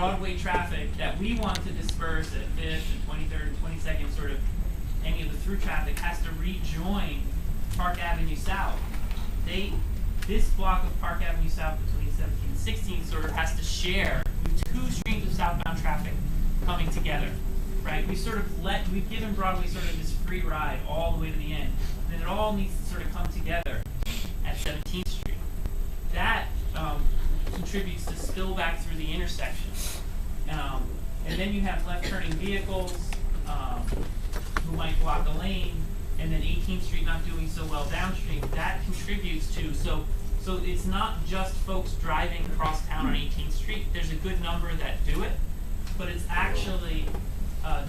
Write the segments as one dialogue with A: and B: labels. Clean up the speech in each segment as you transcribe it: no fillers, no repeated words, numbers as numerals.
A: Broadway traffic that we want to disperse at 5th and 23rd and 22nd, sort of any of the through traffic, has to rejoin Park Avenue South. This block of Park Avenue South between 17th and 16th sort of has to share with two streams of southbound traffic coming together, right? We've given Broadway sort of this free ride all the way to the end. Then it all needs to sort of come together at 17th Street. That contributes to spill back through the intersection. And then you have left-turning vehicles who might block a lane, and then 18th Street not doing so well downstream. That contributes to, so it's not just folks driving across town on 18th Street. There's a good number that do it, but it's actually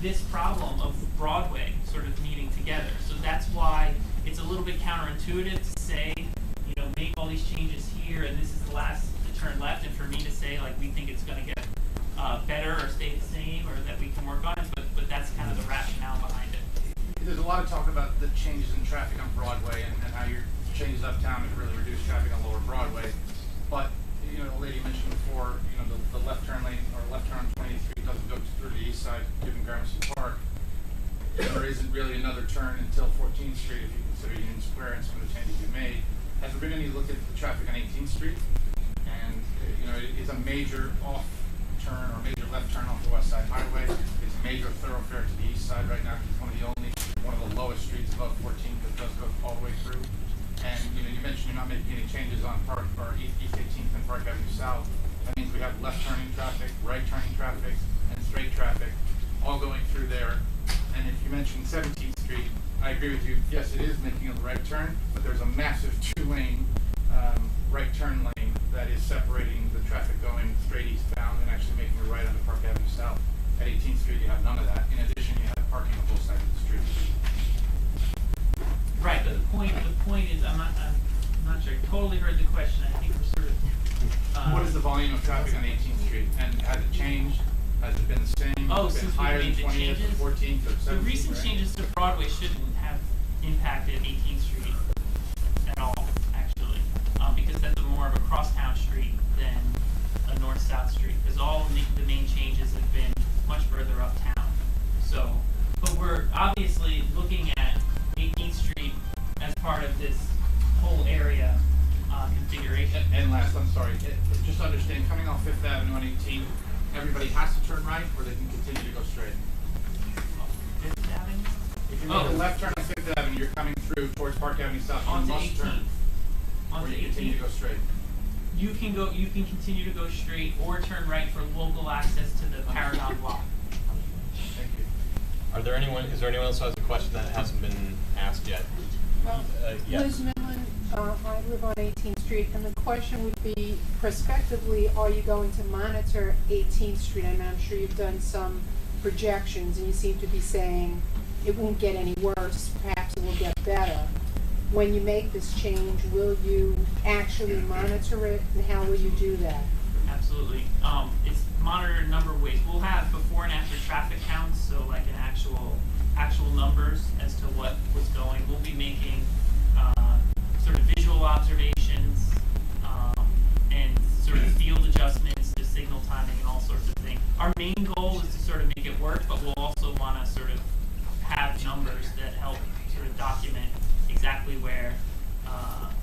A: this problem of Broadway sort of meeting together. So that's why it's a little bit counterintuitive to say, make all these changes here, and this is the last to turn left, and for me to say, like, we think it's going to get better or stay the same, or that we can work on it, but that's kind of the rationale behind it.
B: There's a lot of talk about the changes in traffic on Broadway and how your changes uptown have really reduced traffic on Lower Broadway. But, the lady mentioned before, the left turn lane or left turn on 23 doesn't go through the east side, given Gramercy Park. There isn't really another turn until 14th Street if you consider Union Square and some of the changes you made. Has there been any look at the traffic on 18th Street? And, it's a major off turn or major left turn off the West Side Highway. It's a major thoroughfare to the east side right now. It's one of the lowest streets above 14th that does go all the way through. And, you mentioned you're not making any changes on East 18th and Park Avenue South. That means we have left turning traffic, right turning traffic, and straight traffic all going through there. And if you mentioned 17th Street, I agree with you. Yes, it is making a right turn, but there's a massive two-lane right turn lane that is separating the traffic going straight eastbound and actually making a right onto Park Avenue South. At 18th Street, you have none of that. In addition, you have parking on both sides of the street.
A: Right, but the point is, I'm not sure I totally heard the question. I think we're sort of.
B: What is the volume of traffic on 18th Street, and has it changed? Has it been the same?
A: Oh,
B: has it been higher than 20th or 14th or 17th?
A: The recent changes to Broadway shouldn't have impacted 18th Street at all, actually, because that's more of a crosstown street than a north-south street. Because all the main changes have been much further uptown. So, but we're obviously looking at 18th Street as part of this whole area configuration.
B: And last, I'm sorry, just understand, coming off 5th Avenue on 18th, everybody has to turn right, or they can continue to go straight?
A: 5th Avenue?
B: If you make a left turn on 5th Avenue, you're coming through towards Park Avenue South, you
A: Onto
B: must
A: 18th.
B: turn.
A: Onto
B: Or you
A: 18th.
B: continue to go straight.
A: You can continue to go straight or turn right for local access to the Paragon block.
B: Thank you.
C: Is there anyone else who has a question that hasn't been asked yet? Yes.
D: Liz Midland, I live on 18th Street, and the question would be, prospectively, are you going to monitor 18th Street? I mean, I'm sure you've done some projections, and you seem to be saying it won't get any worse, perhaps it will get better. When you make this change, will you actually monitor it, and how will you do that?
A: Absolutely. It's monitored a number of ways. We'll have before and after traffic counts, so like an actual numbers as to what was going. We'll be making sort of visual observations and sort of field adjustments to signal timing and all sorts of things. Our main goal is to sort of make it work, but we'll also want to sort of have numbers that help sort of document exactly where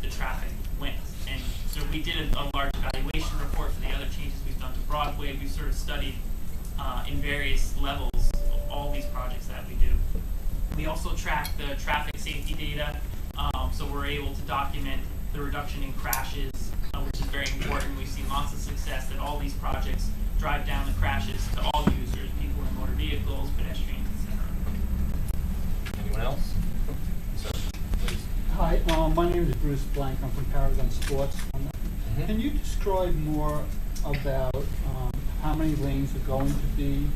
A: the traffic went. And so we did a large evaluation report for the other changes we've done to Broadway. We've sort of studied in various levels all these projects that we do. We also track the traffic safety data, so we're able to document the reduction in crashes, which is very important. We've seen lots of success that all these projects drive down the crashes to all users, people in motor vehicles, pedestrians, etc.
C: Anyone else? Sir, please.
E: Hi, my name is Bruce Blank. I'm from Paragon Sports. Can you describe more about how many lanes are going to be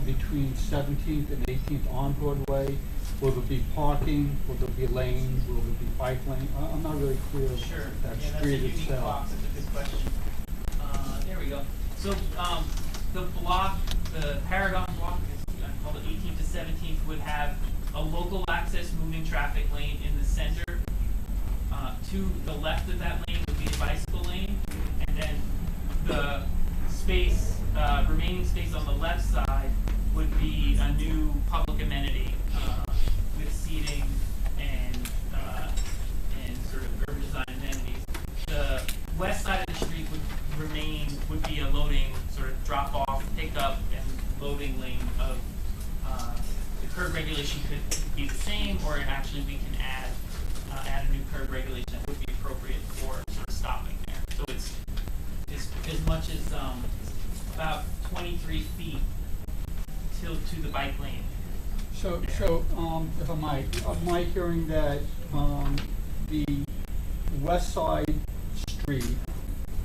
E: between 17th and 18th on Broadway? Will there be parking? Will there be lanes? Will there be bike lane? I'm not really clear
A: Sure.
E: that
A: Yeah,
E: street
A: that's a unique block.
E: itself.
A: That's a good question. There we go. So the block, the Paragon block, I call it 18th to 17th, would have a local access moving traffic lane in the center. To the left of that lane would be a bicycle lane, and then the space remaining space on the left side would be a new public amenity with seating and sort of urban design amenities. The west side of the street would be a loading, sort of drop off, pickup, and loading lane of the curb regulation could be the same, or actually we can add a new curb regulation that would be appropriate for sort of stopping there. So it's as much as about 23 feet to the bike lane.
E: So, if I might, am I hearing that the west side street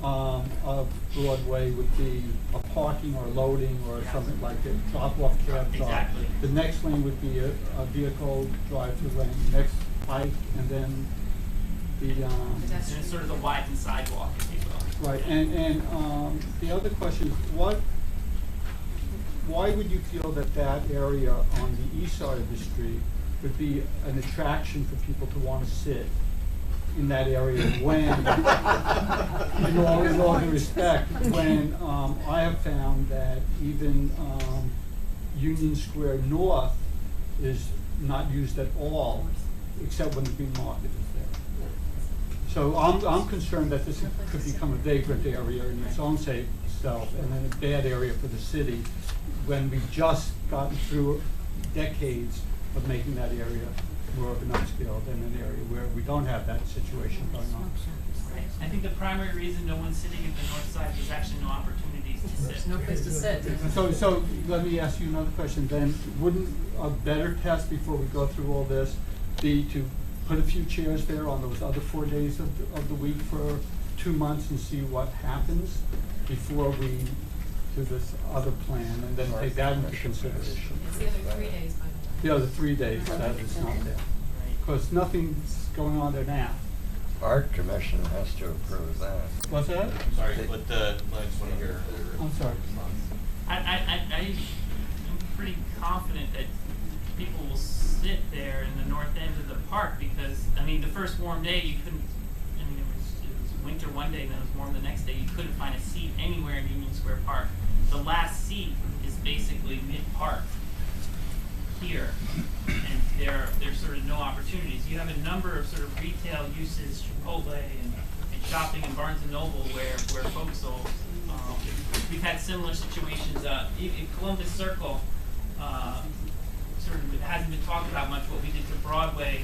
E: of Broadway would be a parking or loading or something like a drop-off cab drive?
A: Exactly.
E: The next lane would be a vehicle drive-through lane, next bike, and then the
A: And it's sort of the widened sidewalk, if you will.
E: right. And the other question is, why would you feel that that area on the east side of the street would be an attraction for people to want to sit in that area when, in all due respect, when I have found that even Union Square North is not used at all, except when the green market is there. So I'm concerned that this could become a vagrant area in its own self, and then a bad area for the city, when we've just gotten through decades of making that area more of an upscale than an area where we don't have that situation going on.
A: Right. I think the primary reason no one's sitting at the north side is actually no opportunities to sit.
F: There's no place to sit.
E: So let me ask you another question then. Wouldn't a better test before we go through all this be to put a few chairs there on those other 4 days of the week for 2 months and see what happens before we do this other plan, and then take that into consideration?
F: It's the other 3 days, by the way.
E: The other 3 days that it's not there. Because nothing's going on there now.
G: Art Commission has to approve that.
E: What's that?
C: Sorry, I just want to hear.
E: I'm sorry.
A: I'm pretty confident that people will sit there in the north end of the park because, I mean, the first warm day you couldn't, I mean, it was winter one day and then it was warm the next day. You couldn't find a seat anywhere in Union Square Park. The last seat is basically mid-park here, and there's sort of no opportunities. You have a number of sort of retail uses, Chipotle and shopping and Barnes & Noble where folks will, we've had similar situations, in Columbus Circle, sort of it hasn't been talked about much, what we did to Broadway,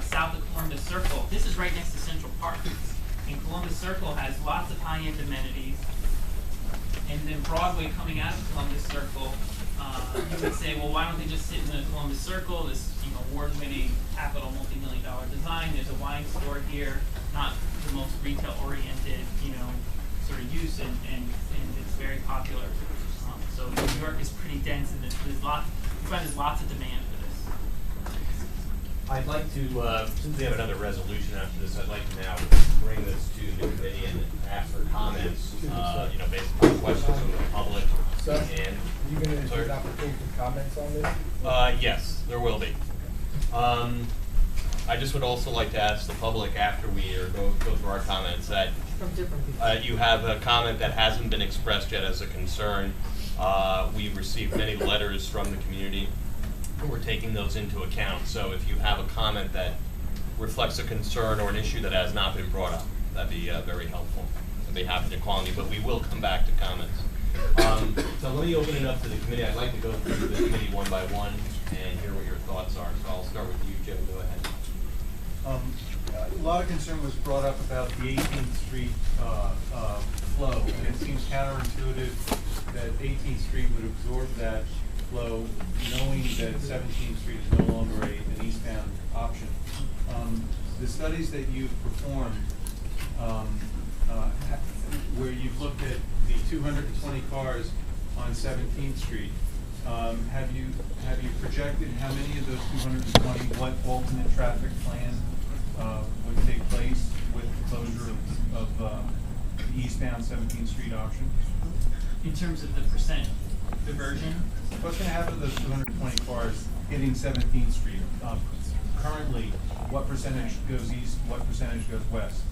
A: south of Columbus Circle. This is right next to Central Park, and Columbus Circle has lots of high-end amenities, and then Broadway coming out of Columbus Circle, you would say, well, why don't they just sit in the Columbus Circle, this award-winning capital multi-million-dollar design? There's a wine store here, not the most retail-oriented, sort of use, and it's very popular. So New York is pretty dense, and there's lots of demand for this.
C: I'd like to, since we have another resolution after this, I'd like to now bring this to the committee and ask for comments, based on questions from the public.
H: So,
C: And
H: are you going to give an opportunity for comments on this?
C: yes, there will be. I just would also like to ask the public after we go through our comments that
F: From different people.
C: you have a comment that hasn't been expressed yet as a concern. We've received many letters from the community, and we're taking those into account. So if you have a comment that reflects a concern or an issue that has not been brought up, that'd be very helpful. I'd be happy to call on you, but we will come back to comments. So let me open it up to the committee. I'd like to go through the committee one by one and hear what your thoughts are. So I'll start with you, Jim. Go ahead.
I: A lot of concern was brought up about the 18th Street flow, and it seems counterintuitive that 18th Street would absorb that flow, knowing that 17th Street is no longer an eastbound option. The studies that you've performed, where you've looked at the 220 cars on 17th Street, have you projected how many of those 220, what ultimate traffic plan would take place with the closure of the eastbound 17th Street option?
A: In terms of the percent diversion,
I: What's going to happen to those 220 cars hitting 17th Street? Currently, what percentage goes east, what percentage goes west?